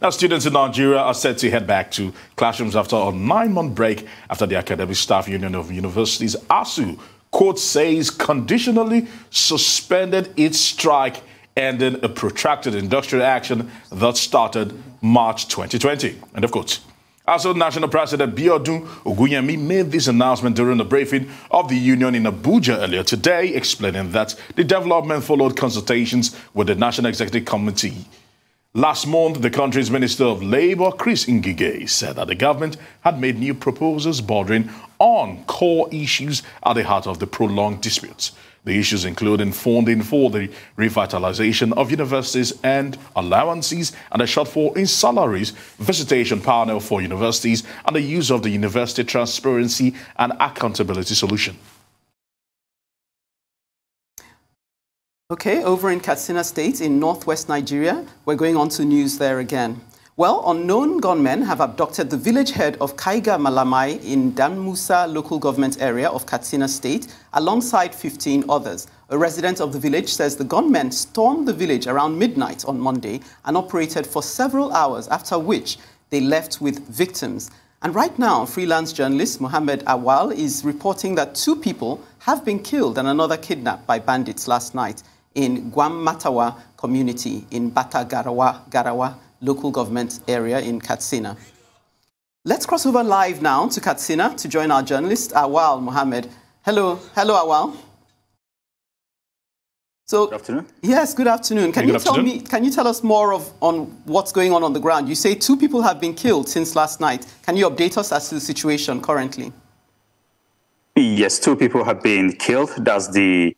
Now, students in Nigeria are set to head back to classrooms after a 9-month break after the Academic Staff Union of Universities, ASU, court says conditionally suspended its strike, ending a protracted industrial action that started March 2020. End of quote. ASU National President Biodun Ogunyemi made this announcement during the briefing of the union in Abuja earlier today, explaining that the development followed consultations with the National Executive Committee. Last month, the country's Minister of Labour, Chris Ngige, said that the government had made new proposals bordering on core issues at the heart of the prolonged disputes. The issues including funding for the revitalization of universities and allowances and a shortfall in salaries, visitation panel for universities, and the use of the University Transparency and Accountability Solution. Okay, over in Katsina State in northwest Nigeria, we're going on to news there again. Well, unknown gunmen have abducted the village head of Kaiga Malamai in Danmusa local government area of Katsina State alongside 15 others. A resident of the village says the gunmen stormed the village around midnight on Monday and operated for several hours, after which they left with victims. And right now, freelance journalist Mohammed Awwal is reporting that 2 people have been killed and another kidnapped by bandits last night in Gwamatawa community in Garawa local government area in Katsina. Let's cross over live now to Katsina to join our journalist, Awwal Mohammed. Hello, Awwal. So, good afternoon. Yes, good afternoon. Can you tell us more on what's going on the ground? You say 2 people have been killed since last night. Can you update us as to the situation currently? Yes, 2 people have been killed. That's the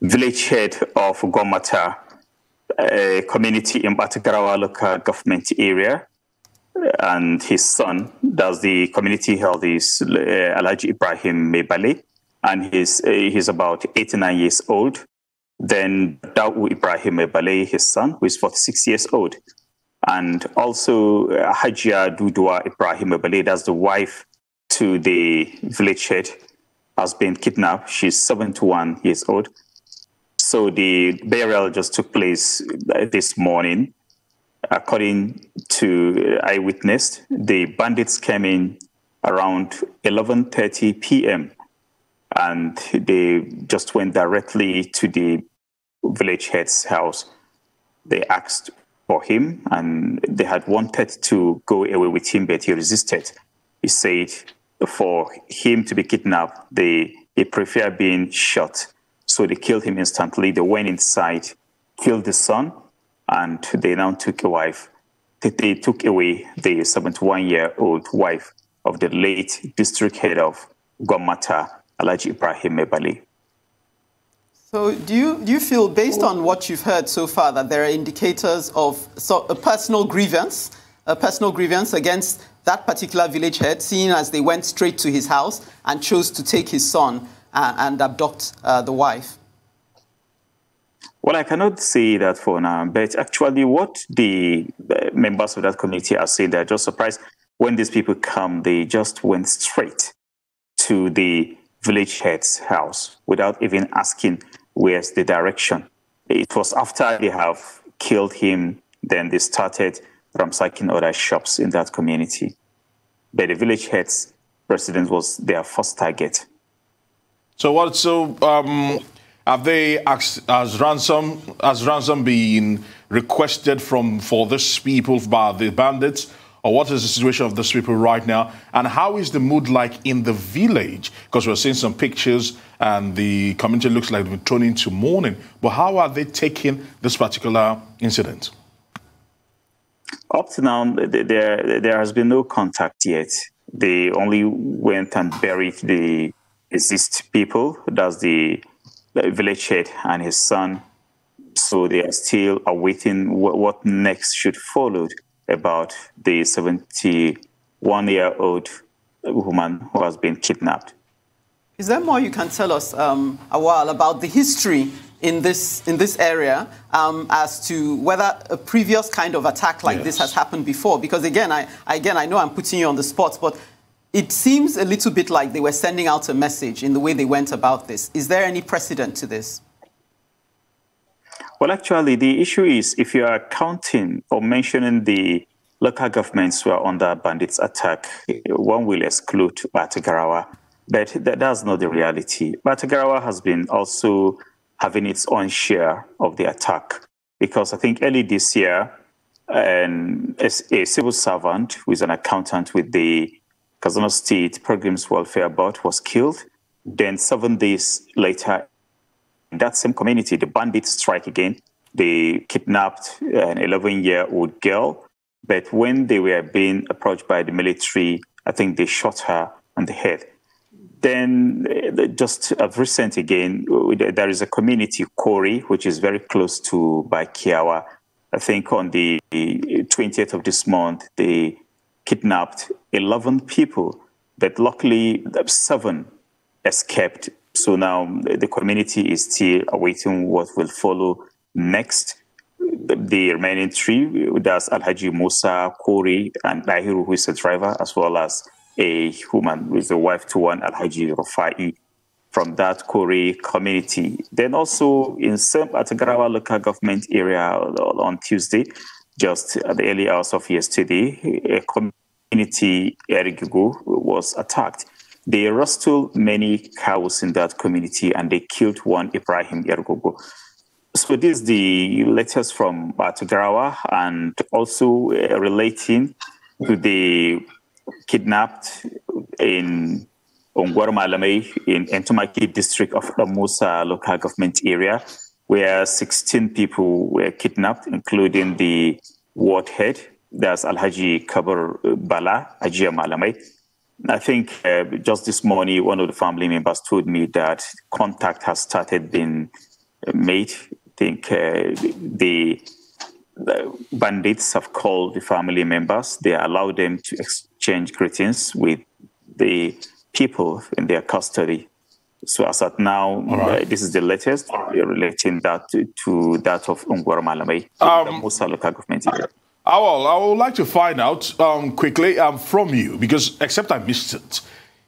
village head of Gwamata community in Batagarawa local government area, and his son. That's the community held is Awwal Ibrahim Journalist, and he's about 89 years old. Then Awwal Ibrahim Journalist, his son, who is 46 years old. And also Hajia Dudua Ibrahim Journalist, that's the wife to the village head, has been kidnapped. She's 71 years old. So the burial just took place this morning. According to eyewitness, the bandits came in around 11:30 p.m. and they just went directly to the village head's house. They asked for him and they had wanted to go away with him, but he resisted. He said for him to be kidnapped, they prefer being shot. So they killed him instantly. They went inside, killed the son, and they now took a wife. They took away the 71-year-old wife of the late district head of Gwamata, Awwal Ibrahim Journalist. So do you feel, based on what you've heard so far, that there are indicators of a personal grievance against that particular village head, seeing as they went straight to his house and chose to take his son and abduct the wife? Well, I cannot say that for now, but actually what the members of that community are saying, they're just surprised when these people come, they just went straight to the village head's house without even asking where's the direction. It was after they have killed him, then they started ransacking other shops in that community. But the village head's residence was their first target. Have they asked, has ransom been requested for these people by the bandits? Or what is the situation of these people right now? And how is the mood like in the village? Because we're seeing some pictures and the community looks like they've been thrown into mourning. But how are they taking this particular incident? Up to now, there has been no contact yet. They only went and buried the deceased people. That's the village head and his son. So they are still awaiting what next should follow about the 71-year-old woman who has been kidnapped. Is there more you can tell us, Awwal, about the history in this area as to whether a previous kind of attack like this has happened before? Because again, I know I'm putting you on the spot, but it seems a little bit like they were sending out a message in the way they went about this. Is there any precedent to this? Well, actually, the issue is if you are counting or mentioning the local governments were under bandits' attack. One will exclude Batagarawa, but that's not the reality. Batagarawa has been also having its own share of the attack, because I think early this year, a civil servant who is an accountant with the Katsina State Pilgrims Welfare Board was killed. Then 7 days later, in that same community, the bandits strike again. They kidnapped an 11-year-old girl, but when they were being approached by the military, I think they shot her on the head. Then, just of recent again, there is a community, Kori, which is very close to Baikiawa. I think on the 20th of this month, they kidnapped 11 people, but luckily 7 escaped. So now the community is still awaiting what will follow next. The remaining 3, that's Alhaji Musa, Kori, and Dahiru, who is a driver, as well as a woman with a wife to one, Alhaji Rufai, from that Kori community. Then also in some Atagarawa local government area on Tuesday, just at the early hours of yesterday, a community, Erigugu, was attacked. They rustled many cows in that community and they killed one Ibrahim Erigugu. So this is the latest from Atagarawa, and also relating to the kidnapped in Ongwarmalame in Entomaki district of the Musa local government area, where 16 people were kidnapped, including the ward head, that's Alhaji Kabur Bala, Ajia Malame. I think just this morning, one of the family members told me that contact has started being made. I think the bandits have called the family members. They allow them to exchange greetings with the people in their custody. So as at now, this is the latest relating that to that of Ungwaramalame, the Musa local government area. Awwal, I would like to find out quickly from you, because except I missed it,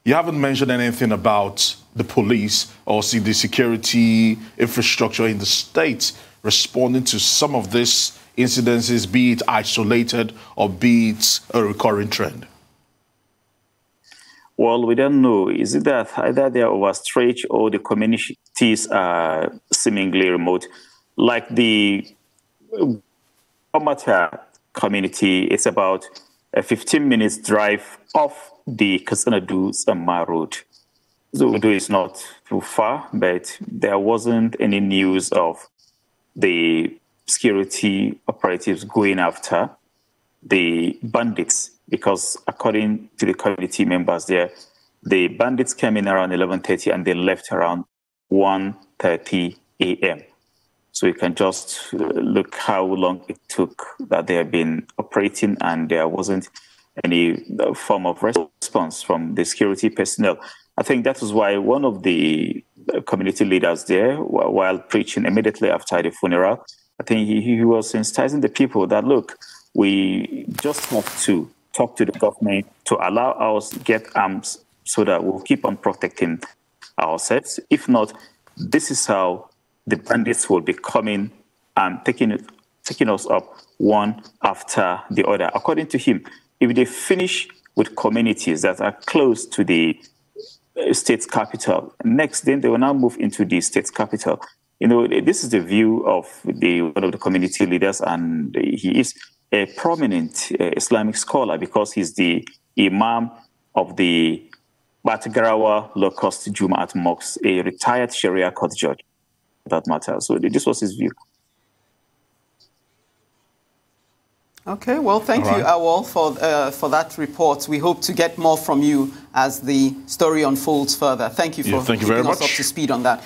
you haven't mentioned anything about the police or the security infrastructure in the state responding to some of these incidences, be it isolated or be it a recurring trend. Well, we don't know. Is it that either they are overstretched or the communities are seemingly remote? Like the Omata community, it's about a 15-minute drive off the Katsina-Sama road. So it's not too far, but there wasn't any news of the security operatives going after the bandits, because according to the community members there, the bandits came in around 11:30 and they left around 1:30 a.m. So you can just look how long it took that they have been operating, and there wasn't any form of response from the security personnel. I think that was why one of the community leaders there, while preaching immediately after the funeral, I think he was sensitizing the people that, look, we just have to talk to the government to allow us to get arms so that we'll keep on protecting ourselves. If not, this is how the bandits will be coming and taking us up one after the other. According to him, if they finish with communities that are close to the state's capital, next then they will now move into the state's capital. You know, this is the view of one of the community leaders, and he is a prominent Islamic scholar because he's the Imam of the Batagarawa low-cost Jumaat Mosque, a retired Sharia court judge, for that matter. So this was his view. Okay, well, thank you, Awwal, for that report. We hope to get more from you as the story unfolds further. Thank you for keeping us up to speed on that.